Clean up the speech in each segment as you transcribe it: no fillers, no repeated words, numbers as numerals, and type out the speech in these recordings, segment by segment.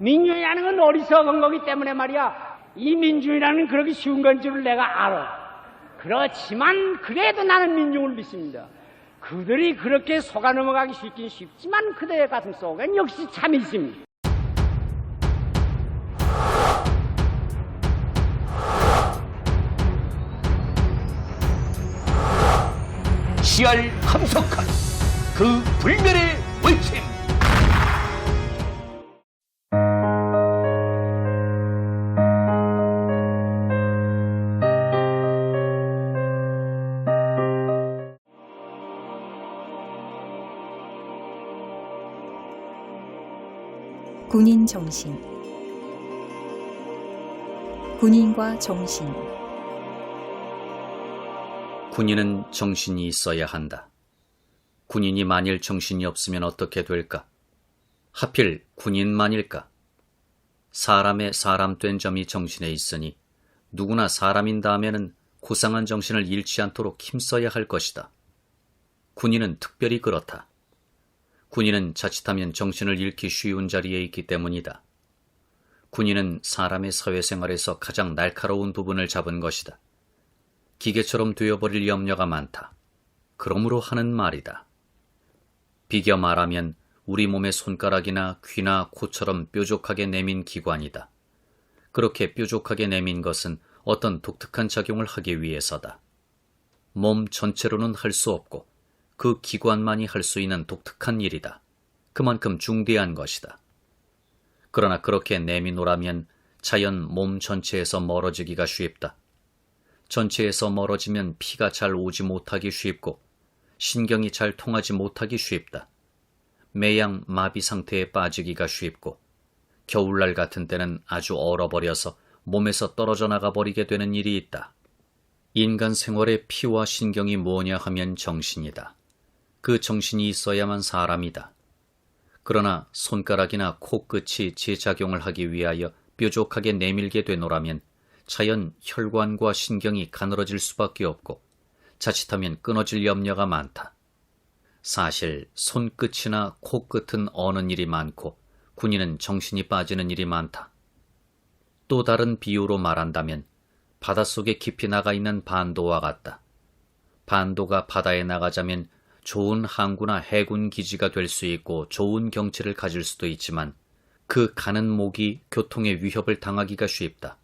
민중이라는 건 어리석은 거기 때문에 말이야. 이 민중이라는 그렇게 쉬운 건 줄을 내가 알아. 그렇지만 그래도 나는 민중을 믿습니다. 그들이 그렇게 속아 넘어가기 쉽긴 쉽지만 그들의 가슴 속엔 역시 참이 있습니다. 시알 함석한 그 불멸의 외침. 군인 정신. 군인과 정신. 군인은 정신이 있어야 한다. 군인이 만일 정신이 없으면 어떻게 될까? 하필 군인만일까? 사람의 사람된 점이 정신에 있으니 누구나 사람인 다음에는 고상한 정신을 잃지 않도록 힘써야 할 것이다. 군인은 특별히 그렇다. 군인은 자칫하면 정신을 잃기 쉬운 자리에 있기 때문이다. 군인은 사람의 사회생활에서 가장 날카로운 부분을 잡은 것이다. 기계처럼 되어버릴 염려가 많다. 그러므로 하는 말이다. 비겨 말하면 우리 몸의 손가락이나 귀나 코처럼 뾰족하게 내민 기관이다. 그렇게 뾰족하게 내민 것은 어떤 독특한 작용을 하기 위해서다. 몸 전체로는 할 수 없고 그 기관만이 할 수 있는 독특한 일이다. 그만큼 중대한 것이다. 그러나 그렇게 내미노라면 자연 몸 전체에서 멀어지기가 쉽다. 전체에서 멀어지면 피가 잘 오지 못하기 쉽고 신경이 잘 통하지 못하기 쉽다. 매양 마비 상태에 빠지기가 쉽고 겨울날 같은 때는 아주 얼어버려서 몸에서 떨어져 나가버리게 되는 일이 있다. 인간 생활의 피와 신경이 뭐냐 하면 정신이다. 그 정신이 있어야만 사람이다. 그러나 손가락이나 코끝이 제작용을 하기 위하여 뾰족하게 내밀게 되노라면 자연 혈관과 신경이 가늘어질 수밖에 없고 자칫하면 끊어질 염려가 많다. 사실 손끝이나 코끝은 어는 일이 많고 군인은 정신이 빠지는 일이 많다. 또 다른 비유로 말한다면 바닷속에 깊이 나가 있는 반도와 같다. 반도가 바다에 나가자면 좋은 항구나 해군 기지가 될 수 있고 좋은 경치를 가질 수도 있지만 그 가는 목이 교통의 위협을 당하기가 쉽다.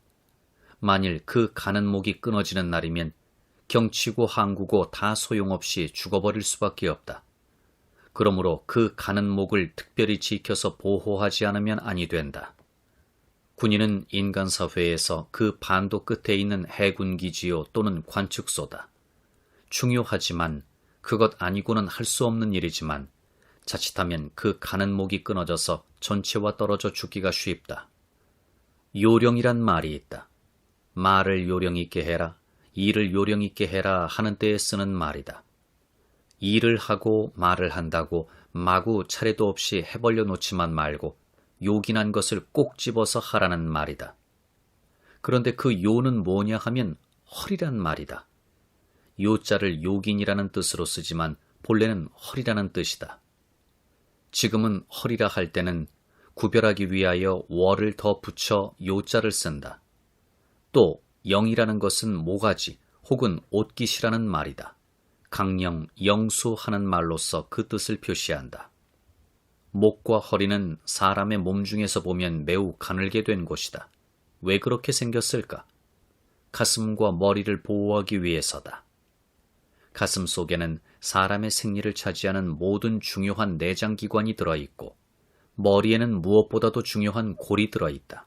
만일 그 가는 목이 끊어지는 날이면 경치고 항구고 다 소용없이 죽어버릴 수밖에 없다. 그러므로 그 가는 목을 특별히 지켜서 보호하지 않으면 아니 된다. 군인은 인간 사회에서 그 반도 끝에 있는 해군 기지요 또는 관측소다. 중요하지만 그것 아니고는 할 수 없는 일이지만 자칫하면 그 가는 목이 끊어져서 전체와 떨어져 죽기가 쉽다. 요령이란 말이 있다. 말을 요령 있게 해라, 일을 요령 있게 해라 하는 때에 쓰는 말이다. 일을 하고 말을 한다고 마구 차례도 없이 해벌려 놓지만 말고 요긴한 것을 꼭 집어서 하라는 말이다. 그런데 그 요는 뭐냐 하면 허리란 말이다. 요자를 요긴이라는 뜻으로 쓰지만 본래는 허리라는 뜻이다. 지금은 허리라 할 때는 구별하기 위하여 월을 더 붙여 요자를 쓴다. 또 영이라는 것은 모가지 혹은 옷깃이라는 말이다. 강령, 영수 하는 말로써 그 뜻을 표시한다. 목과 허리는 사람의 몸 중에서 보면 매우 가늘게 된 곳이다. 왜 그렇게 생겼을까? 가슴과 머리를 보호하기 위해서다. 가슴 속에는 사람의 생리를 차지하는 모든 중요한 내장기관이 들어있고 머리에는 무엇보다도 중요한 골이 들어있다.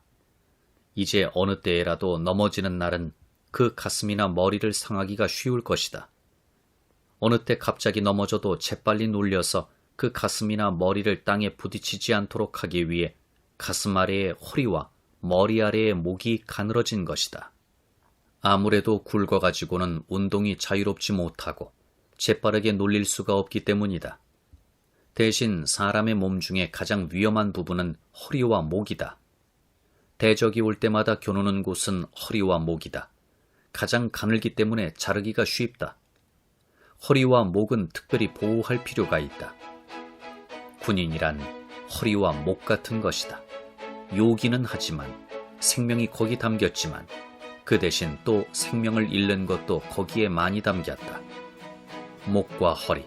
이제 어느 때에라도 넘어지는 날은 그 가슴이나 머리를 상하기가 쉬울 것이다. 어느 때 갑자기 넘어져도 재빨리 눌려서 그 가슴이나 머리를 땅에 부딪히지 않도록 하기 위해 가슴 아래의 허리와 머리 아래의 목이 가늘어진 것이다. 아무래도 굵어가지고는 운동이 자유롭지 못하고 재빠르게 놀릴 수가 없기 때문이다. 대신 사람의 몸 중에 가장 위험한 부분은 허리와 목이다. 대적이 올 때마다 겨누는 곳은 허리와 목이다. 가장 가늘기 때문에 자르기가 쉽다. 허리와 목은 특별히 보호할 필요가 있다. 군인이란 허리와 목 같은 것이다. 요기는 하지만 생명이 거기 담겼지만 그 대신 또 생명을 잃는 것도 거기에 많이 담겼다. 목과 허리,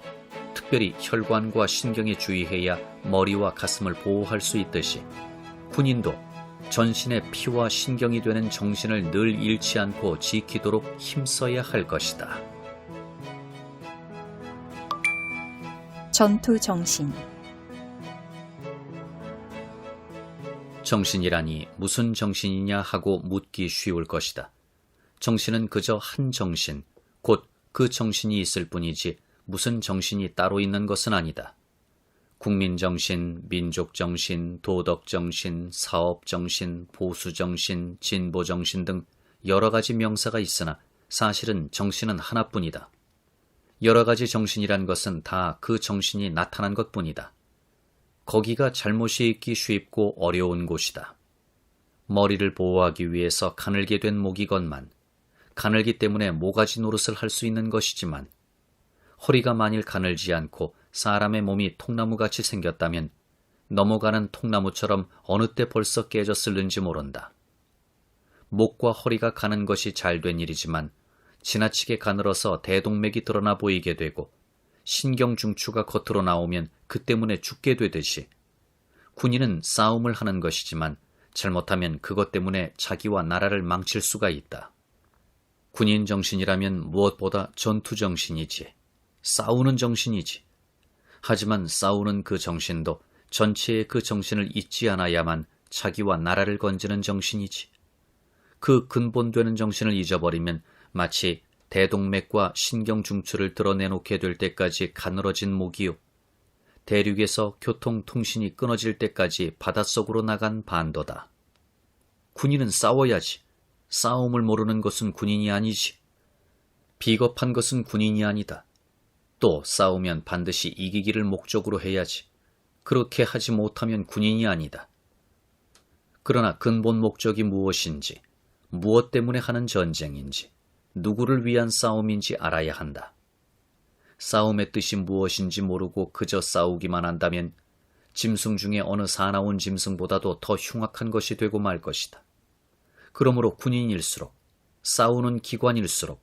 특별히 혈관과 신경에 주의해야 머리와 가슴을 보호할 수 있듯이 군인도 전신의 피와 신경이 되는 정신을 늘 잃지 않고 지키도록 힘써야 할 것이다. 전투 정신. 정신이라니 무슨 정신이냐 하고 묻기 쉬울 것이다. 정신은 그저 한 정신, 곧 그 정신이 있을 뿐이지 무슨 정신이 따로 있는 것은 아니다. 국민정신, 민족정신, 도덕정신, 사업정신, 보수정신, 진보정신 등 여러 가지 명사가 있으나 사실은 정신은 하나뿐이다. 여러 가지 정신이란 것은 다 그 정신이 나타난 것뿐이다. 거기가 잘못이 있기 쉽고 어려운 곳이다. 머리를 보호하기 위해서 가늘게 된 목이건만 가늘기 때문에 모가지 노릇을 할 수 있는 것이지만 허리가 만일 가늘지 않고 사람의 몸이 통나무같이 생겼다면 넘어가는 통나무처럼 어느 때 벌써 깨졌을는지 모른다. 목과 허리가 가는 것이 잘된 일이지만 지나치게 가늘어서 대동맥이 드러나 보이게 되고 신경중추가 겉으로 나오면 그 때문에 죽게 되듯이 군인은 싸움을 하는 것이지만 잘못하면 그것 때문에 자기와 나라를 망칠 수가 있다. 군인 정신이라면 무엇보다 전투 정신이지, 싸우는 정신이지. 하지만 싸우는 그 정신도 전체의 그 정신을 잊지 않아야만 자기와 나라를 건지는 정신이지. 그 근본되는 정신을 잊어버리면 마치 대동맥과 신경중추를 드러내놓게 될 때까지 가늘어진 목이요, 대륙에서 교통통신이 끊어질 때까지 바닷속으로 나간 반도다. 군인은 싸워야지. 싸움을 모르는 것은 군인이 아니지. 비겁한 것은 군인이 아니다. 또 싸우면 반드시 이기기를 목적으로 해야지. 그렇게 하지 못하면 군인이 아니다. 그러나 근본 목적이 무엇인지, 무엇 때문에 하는 전쟁인지, 누구를 위한 싸움인지 알아야 한다. 싸움의 뜻이 무엇인지 모르고 그저 싸우기만 한다면 짐승 중에 어느 사나운 짐승보다도 더 흉악한 것이 되고 말 것이다. 그러므로 군인일수록, 싸우는 기관일수록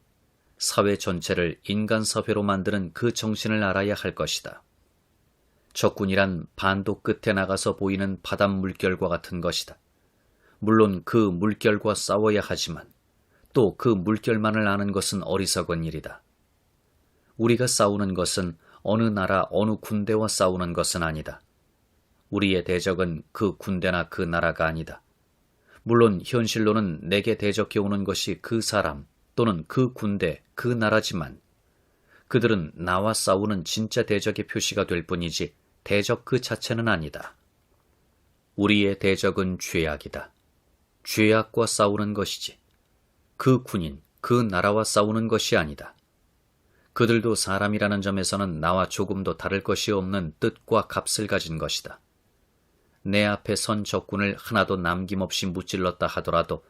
사회 전체를 인간사회로 만드는 그 정신을 알아야 할 것이다. 적군이란 반도 끝에 나가서 보이는 바닷 물결과 같은 것이다. 물론 그 물결과 싸워야 하지만 또 그 물결만을 아는 것은 어리석은 일이다. 우리가 싸우는 것은 어느 나라 어느 군대와 싸우는 것은 아니다. 우리의 대적은 그 군대나 그 나라가 아니다. 물론 현실로는 내게 대적해 오는 것이 그 사람 또는 그 군대, 그 나라지만 그들은 나와 싸우는 진짜 대적의 표시가 될 뿐이지 대적 그 자체는 아니다. 우리의 대적은 죄악이다. 죄악과 싸우는 것이지 그 군인, 그 나라와 싸우는 것이 아니다. 그들도 사람이라는 점에서는 나와 조금도 다를 것이 없는 뜻과 값을 가진 것이다. 내 앞에 선 적군을 하나도 남김없이 무찔렀다 하더라도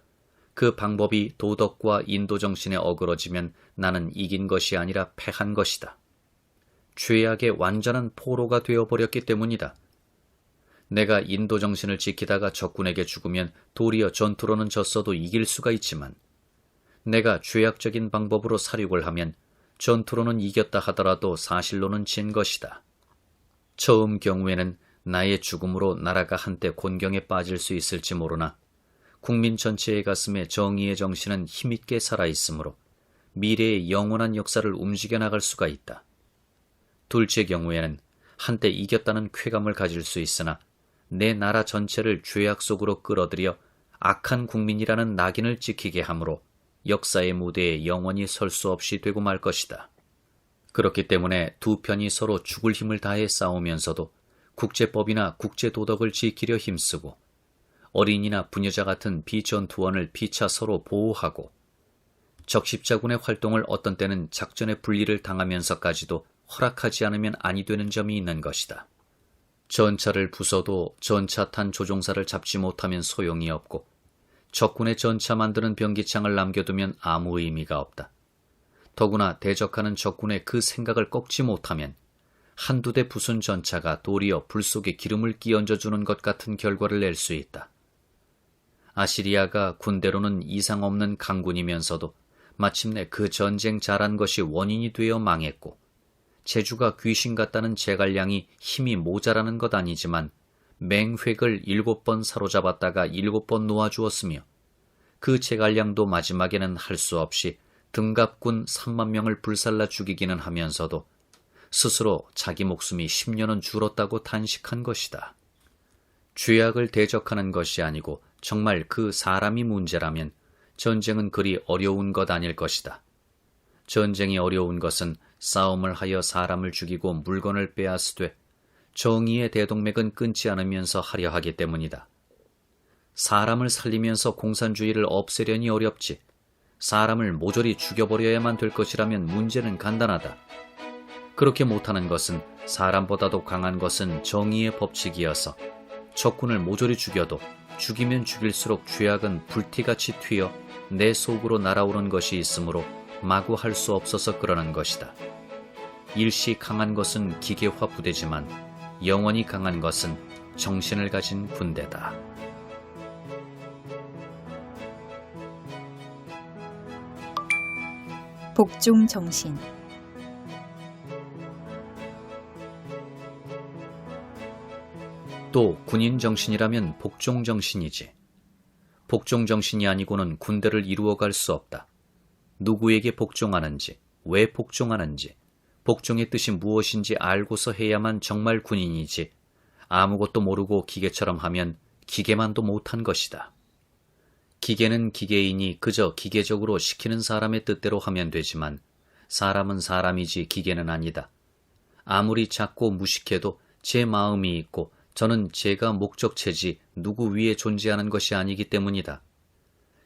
그 방법이 도덕과 인도정신에 어그러지면 나는 이긴 것이 아니라 패한 것이다. 죄악의 완전한 포로가 되어버렸기 때문이다. 내가 인도정신을 지키다가 적군에게 죽으면 도리어 전투로는 졌어도 이길 수가 있지만 내가 죄악적인 방법으로 살육을 하면 전투로는 이겼다 하더라도 사실로는 진 것이다. 처음 경우에는 나의 죽음으로 나라가 한때 곤경에 빠질 수 있을지 모르나 국민 전체의 가슴에 정의의 정신은 힘있게 살아있으므로 미래의 영원한 역사를 움직여 나갈 수가 있다. 둘째 경우에는 한때 이겼다는 쾌감을 가질 수 있으나 내 나라 전체를 죄악 속으로 끌어들여 악한 국민이라는 낙인을 찍히게 하므로 역사의 무대에 영원히 설 수 없이 되고 말 것이다. 그렇기 때문에 두 편이 서로 죽을 힘을 다해 싸우면서도 국제법이나 국제도덕을 지키려 힘쓰고 어린이나 부녀자 같은 비전투원을 피차 서로 보호하고 적십자군의 활동을 어떤 때는 작전의 분리를 당하면서까지도 허락하지 않으면 아니 되는 점이 있는 것이다. 전차를 부숴도 전차 탄 조종사를 잡지 못하면 소용이 없고 적군의 전차 만드는 병기창을 남겨두면 아무 의미가 없다. 더구나 대적하는 적군의 그 생각을 꺾지 못하면 한두 대 부순 전차가 도리어 불 속에 기름을 끼얹어주는 것 같은 결과를 낼 수 있다. 아시리아가 군대로는 이상 없는 강군이면서도 마침내 그 전쟁 잘한 것이 원인이 되어 망했고, 제주가 귀신 같다는 제갈량이 힘이 모자라는 것 아니지만 맹획을 7번 사로잡았다가 7번 놓아주었으며, 그 제갈량도 마지막에는 할 수 없이 등갑군 3만 명을 불살라 죽이기는 하면서도 스스로 자기 목숨이 10년은 줄었다고 탄식한 것이다. 죄악을 대적하는 것이 아니고 정말 그 사람이 문제라면 전쟁은 그리 어려운 것 아닐 것이다. 전쟁이 어려운 것은 싸움을 하여 사람을 죽이고 물건을 빼앗으되 정의의 대동맥은 끊지 않으면서 하려 하기 때문이다. 사람을 살리면서 공산주의를 없애려니 어렵지, 사람을 모조리 죽여버려야만 될 것이라면 문제는 간단하다. 그렇게 못하는 것은 사람보다도 강한 것은 정의의 법칙이어서 적군을 모조리 죽여도 죽이면 죽일수록 죄악은 불티같이 튀어 내 속으로 날아오는 것이 있으므로 마구 할 수 없어서 그러는 것이다. 일시 강한 것은 기계화 부대지만 영원히 강한 것은 정신을 가진 군대다. 복종 정신. 또 군인 정신이라면 복종 정신이지. 복종 정신이 아니고는 군대를 이루어갈 수 없다. 누구에게 복종하는지, 왜 복종하는지, 복종의 뜻이 무엇인지 알고서 해야만 정말 군인이지, 아무것도 모르고 기계처럼 하면 기계만도 못한 것이다. 기계는 기계이니 그저 기계적으로 시키는 사람의 뜻대로 하면 되지만 사람은 사람이지 기계는 아니다. 아무리 작고 무식해도 제 마음이 있고 저는 제가 목적체지 누구 위에 존재하는 것이 아니기 때문이다.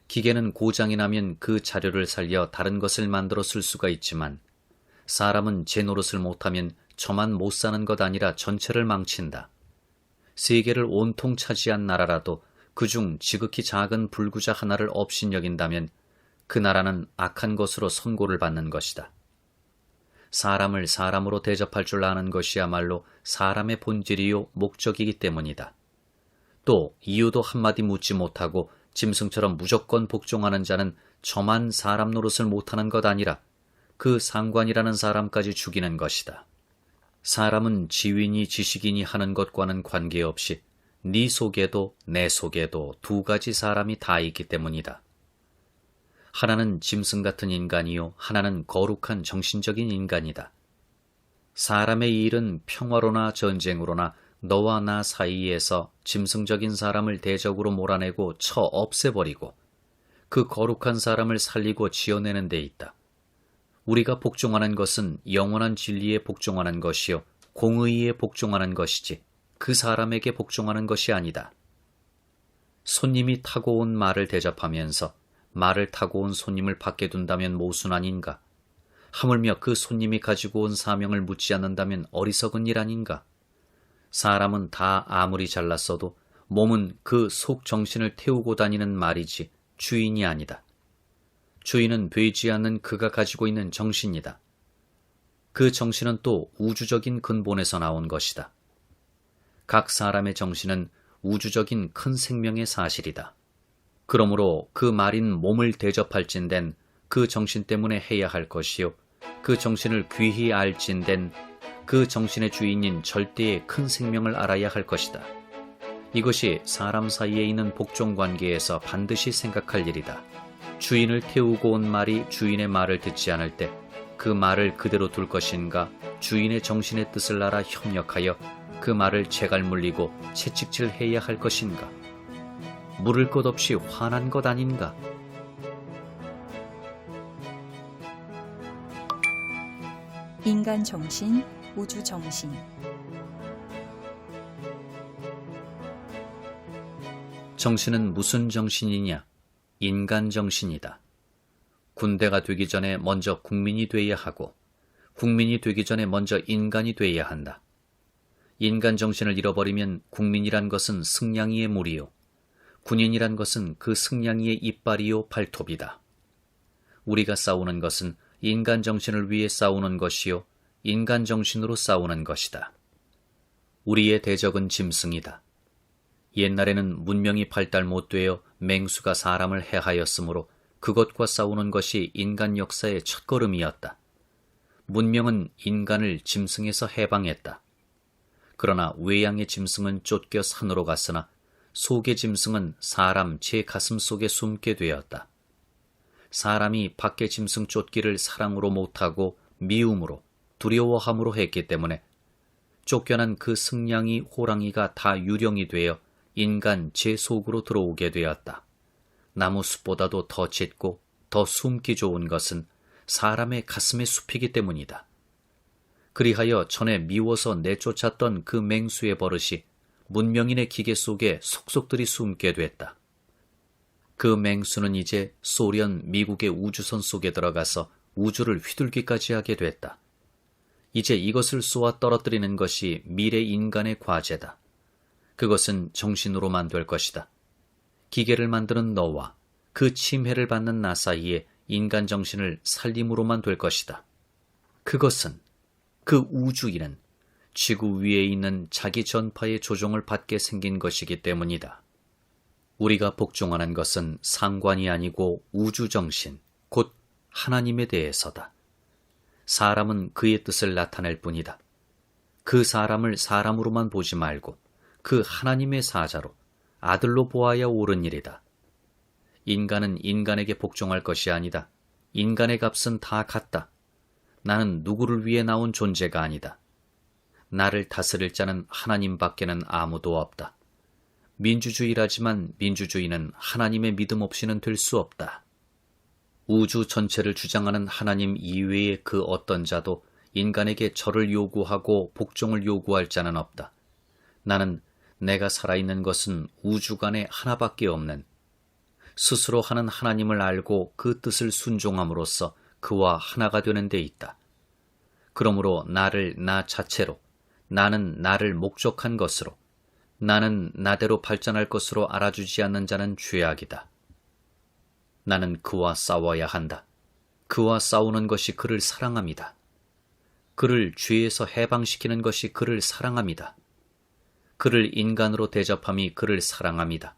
기계는 고장이 나면 그 자료를 살려 다른 것을 만들어 쓸 수가 있지만 사람은 제 노릇을 못하면 저만 못 사는 것 아니라 전체를 망친다. 세계를 온통 차지한 나라라도 그중 지극히 작은 불구자 하나를 업신여긴다면 그 나라는 악한 것으로 선고를 받는 것이다. 사람을 사람으로 대접할 줄 아는 것이야말로 사람의 본질이요 목적이기 때문이다. 또 이유도 한마디 묻지 못하고 짐승처럼 무조건 복종하는 자는 저만 사람 노릇을 못하는 것 아니라 그 상관이라는 사람까지 죽이는 것이다. 사람은 지위니 지식이니 하는 것과는 관계없이 네 속에도 내 속에도 두 가지 사람이 다 있기 때문이다. 하나는 짐승 같은 인간이요, 하나는 거룩한 정신적인 인간이다. 사람의 일은 평화로나 전쟁으로나 너와 나 사이에서 짐승적인 사람을 대적으로 몰아내고 쳐 없애버리고 그 거룩한 사람을 살리고 지어내는 데 있다. 우리가 복종하는 것은 영원한 진리에 복종하는 것이요, 공의에 복종하는 것이지 그 사람에게 복종하는 것이 아니다. 손님이 타고 온 말을 대접하면서 말을 타고 온 손님을 밖에 둔다면 모순 아닌가? 하물며 그 손님이 가지고 온 사명을 묻지 않는다면 어리석은 일 아닌가? 사람은 다 아무리 잘났어도 몸은 그 속 정신을 태우고 다니는 말이지 주인이 아니다. 주인은 되지 않는 그가 가지고 있는 정신이다. 그 정신은 또 우주적인 근본에서 나온 것이다. 각 사람의 정신은 우주적인 큰 생명의 사실이다. 그러므로 그 말인 몸을 대접할진된 그 정신 때문에 해야 할 것이요, 그 정신을 귀히 알진된 그 정신의 주인인 절대의 큰 생명을 알아야 할 것이다. 이것이 사람 사이에 있는 복종관계에서 반드시 생각할 일이다. 주인을 태우고 온 말이 주인의 말을 듣지 않을 때 그 말을 그대로 둘 것인가, 주인의 정신의 뜻을 알아 협력하여 그 말을 제갈 물리고 채찍질해야 할 것인가? 물을 것 없이 화난 것 아닌가? 인간 정신, 우주 정신. 정신은 무슨 정신이냐? 인간 정신이다. 군대가 되기 전에 먼저 국민이 돼야 하고, 국민이 되기 전에 먼저 인간이 돼야 한다. 인간 정신을 잃어버리면 국민이란 것은 승냥이의 물이요, 군인이란 것은 그 승냥이의 이빨이요 발톱이다. 우리가 싸우는 것은 인간 정신을 위해 싸우는 것이요, 인간 정신으로 싸우는 것이다. 우리의 대적은 짐승이다. 옛날에는 문명이 발달 못되어 맹수가 사람을 해하였으므로 그것과 싸우는 것이 인간 역사의 첫걸음이었다. 문명은 인간을 짐승에서 해방했다. 그러나 외양의 짐승은 쫓겨 산으로 갔으나 속의 짐승은 사람 제 가슴 속에 숨게 되었다. 사람이 밖의 짐승 쫓기를 사랑으로 못하고 미움으로 두려워함으로 했기 때문에 쫓겨난 그 승냥이 호랑이가 다 유령이 되어 인간 제 속으로 들어오게 되었다. 나무 숲보다도 더 짙고 더 숨기 좋은 것은 사람의 가슴의 숲이기 때문이다. 그리하여 전에 미워서 내쫓았던 그 맹수의 버릇이 문명인의 기계 속에 속속들이 숨게 됐다. 그 맹수는 이제 소련, 미국의 우주선 속에 들어가서 우주를 휘둘기까지 하게 됐다. 이제 이것을 쏘아 떨어뜨리는 것이 미래 인간의 과제다. 그것은 정신으로만 될 것이다. 기계를 만드는 너와 그 침해를 받는 나 사이에 인간 정신을 살림으로만 될 것이다. 그것은 그 우주인은 지구 위에 있는 자기 전파의 조종을 받게 생긴 것이기 때문이다. 우리가 복종하는 것은 상관이 아니고 우주정신, 곧 하나님에 대해서다. 사람은 그의 뜻을 나타낼 뿐이다. 그 사람을 사람으로만 보지 말고 그 하나님의 사자로 아들로 보아야 옳은 일이다. 인간은 인간에게 복종할 것이 아니다. 인간의 값은 다 같다. 나는 누구를 위해 나온 존재가 아니다. 나를 다스릴 자는 하나님밖에는 아무도 없다. 민주주의라지만 민주주의는 하나님의 믿음 없이는 될 수 없다. 우주 전체를 주장하는 하나님 이외의 그 어떤 자도 인간에게 절을 요구하고 복종을 요구할 자는 없다. 나는 내가 살아있는 것은 우주간에 하나밖에 없는 스스로 하는 하나님을 알고 그 뜻을 순종함으로써 그와 하나가 되는 데 있다. 그러므로 나를 나 자체로, 나는 나를 목적한 것으로, 나는 나대로 발전할 것으로 알아주지 않는 자는 죄악이다. 나는 그와 싸워야 한다. 그와 싸우는 것이 그를 사랑함이다. 그를 죄에서 해방시키는 것이 그를 사랑함이다. 그를 인간으로 대접함이 그를 사랑함이다.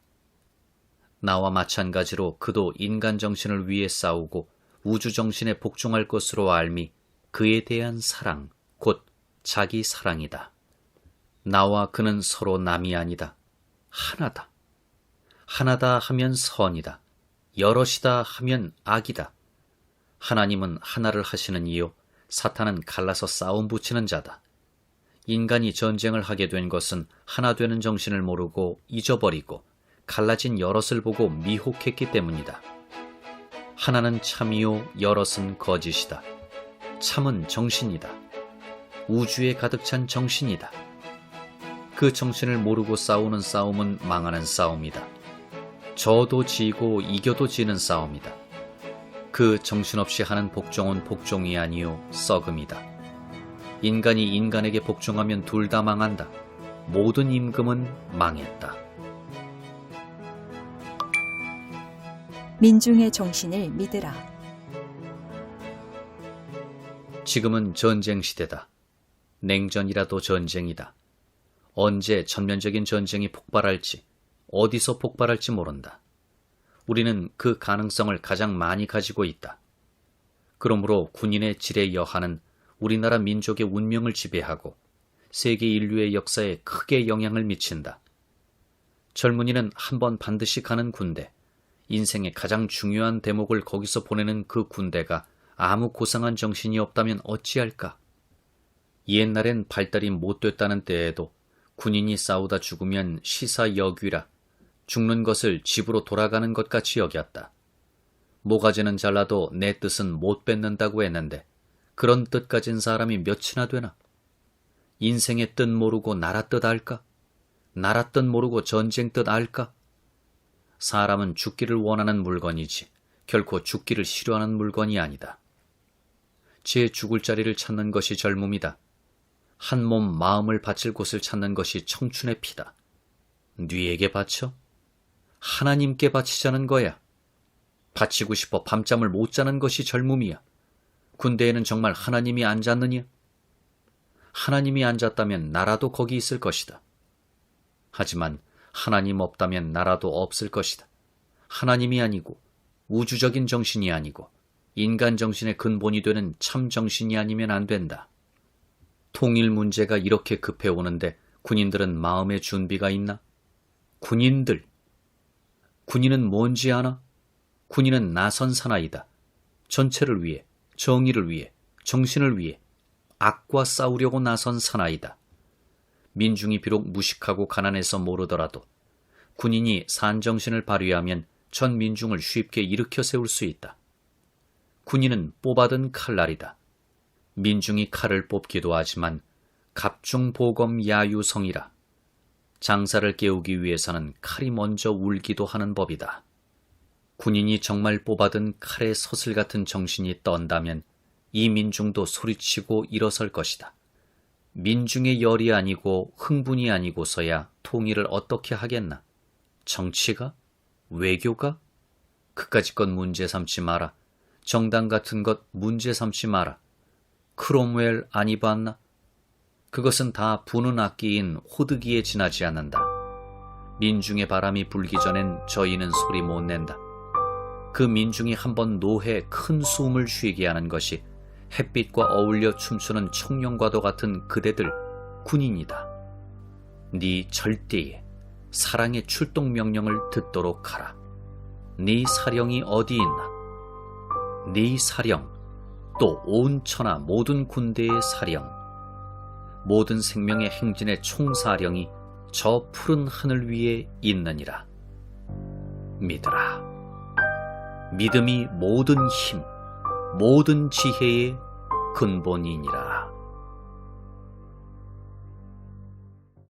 나와 마찬가지로 그도 인간 정신을 위해 싸우고 우주 정신에 복종할 것으로 알미 그에 대한 사랑, 곧 자기 사랑이다. 나와 그는 서로 남이 아니다. 하나다. 하나다 하면 선이다. 여럿이다 하면 악이다. 하나님은 하나를 하시는 이요 사탄은 갈라서 싸움 붙이는 자다. 인간이 전쟁을 하게 된 것은 하나 되는 정신을 모르고 잊어버리고 갈라진 여럿을 보고 미혹했기 때문이다. 하나는 참이요 여럿은 거짓이다. 참은 정신이다. 우주에 가득 찬 정신이다. 그 정신을 모르고 싸우는 싸움은 망하는 싸움이다. 져도 지고 이겨도 지는 싸움이다. 그 정신없이 하는 복종은 복종이 아니요 썩음이다. 인간이 인간에게 복종하면 둘 다 망한다. 모든 임금은 망했다. 민중의 정신을 믿으라. 지금은 전쟁 시대다. 냉전이라도 전쟁이다. 언제 전면적인 전쟁이 폭발할지, 어디서 폭발할지 모른다. 우리는 그 가능성을 가장 많이 가지고 있다. 그러므로 군인의 질의 여하는 우리나라 민족의 운명을 지배하고 세계 인류의 역사에 크게 영향을 미친다. 젊은이는 한번 반드시 가는 군대, 인생의 가장 중요한 대목을 거기서 보내는 그 군대가 아무 고상한 정신이 없다면 어찌할까? 옛날엔 발달이 못됐다는 때에도 군인이 싸우다 죽으면 시사여귀라 죽는 것을 집으로 돌아가는 것 같이 여겼다. 모가지는 잘라도 내 뜻은 못 뱉는다고 했는데 그런 뜻 가진 사람이 몇이나 되나? 인생의 뜻 모르고 나라 뜻 알까? 나라 뜻 모르고 전쟁 뜻 알까? 사람은 죽기를 원하는 물건이지 결코 죽기를 싫어하는 물건이 아니다. 제 죽을 자리를 찾는 것이 젊음이다. 한 몸 마음을 바칠 곳을 찾는 것이 청춘의 피다. 뉘에게 바쳐? 하나님께 바치자는 거야. 바치고 싶어 밤잠을 못 자는 것이 젊음이야. 군대에는 정말 하나님이 앉았느냐? 하나님이 앉았다면 나라도 거기 있을 것이다. 하지만 하나님 없다면 나라도 없을 것이다. 하나님이 아니고 우주적인 정신이 아니고 인간 정신의 근본이 되는 참 정신이 아니면 안 된다. 통일 문제가 이렇게 급해오는데 군인들은 마음의 준비가 있나? 군인은 뭔지 아나? 군인은 나선 사나이다. 전체를 위해, 정의를 위해, 정신을 위해 악과 싸우려고 나선 사나이다. 민중이 비록 무식하고 가난해서 모르더라도 군인이 산정신을 발휘하면 전 민중을 쉽게 일으켜 세울 수 있다. 군인은 뽑아든 칼날이다. 민중이 칼을 뽑기도 하지만 갑중보검 야유성이라 장사를 깨우기 위해서는 칼이 먼저 울기도 하는 법이다. 군인이 정말 뽑아든 칼의 서슬 같은 정신이 떤다면 이 민중도 소리치고 일어설 것이다. 민중의 열이 아니고 흥분이 아니고서야 통일을 어떻게 하겠나? 정치가? 외교가? 그까짓 것 문제 삼지 마라. 정당 같은 것 문제 삼지 마라. 크롬웰 안 입었나? 그것은 다 부는 악기인 호드기에 지나지 않는다. 민중의 바람이 불기 전엔 저희는 소리 못 낸다. 그 민중이 한번 노해 큰 숨을 쉬게 하는 것이 햇빛과 어울려 춤추는 청룡과도 같은 그대들 군인이다. 네 절대에 사랑의 출동 명령을 듣도록 하라. 네 사령이 어디 있나? 네 사령, 또 온 천하 모든 군대의 사령, 모든 생명의 행진의 총사령이 저 푸른 하늘 위에 있느니라. 믿으라. 믿음이 모든 힘, 모든 지혜의 근본이니라.